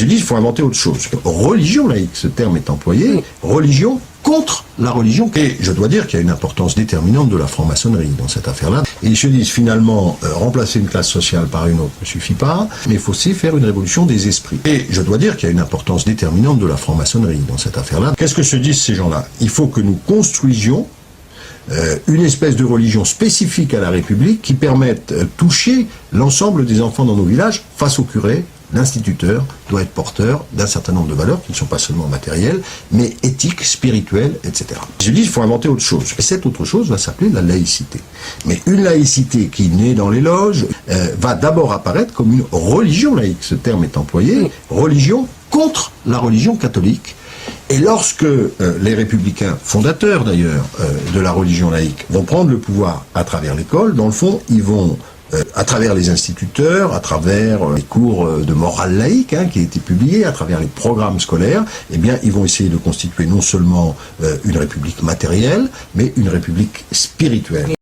Je dis, il faut inventer autre chose. Religion laïque, ce terme est employé, religion contre la religion. Et je dois dire qu'il y a une importance déterminante de la franc-maçonnerie dans cette affaire-là. Et ils se disent finalement, remplacer une classe sociale par une autre ne suffit pas, mais il faut aussi faire une révolution des esprits. Et je dois dire qu'il y a une importance déterminante de la franc-maçonnerie dans cette affaire-là. Qu'est-ce que se disent ces gens-là? Il faut que nous construisions une espèce de religion spécifique à la République qui permette de toucher l'ensemble des enfants dans nos villages face au curé. L'instituteur doit être porteur d'un certain nombre de valeurs qui ne sont pas seulement matérielles, mais éthiques, spirituelles, etc. Je dis, il faut inventer autre chose. Et cette autre chose va s'appeler la laïcité. Mais une laïcité qui naît dans les loges va d'abord apparaître comme une religion laïque. Ce terme est employé, religion contre la religion catholique. Et lorsque les républicains, fondateurs d'ailleurs de la religion laïque, vont prendre le pouvoir à travers l'école, dans le fond, ils vont à travers les instituteurs, à travers les cours de morale laïque qui a été publié, à travers les programmes scolaires, eh bien, ils vont essayer de constituer non seulement une république matérielle, mais une république spirituelle.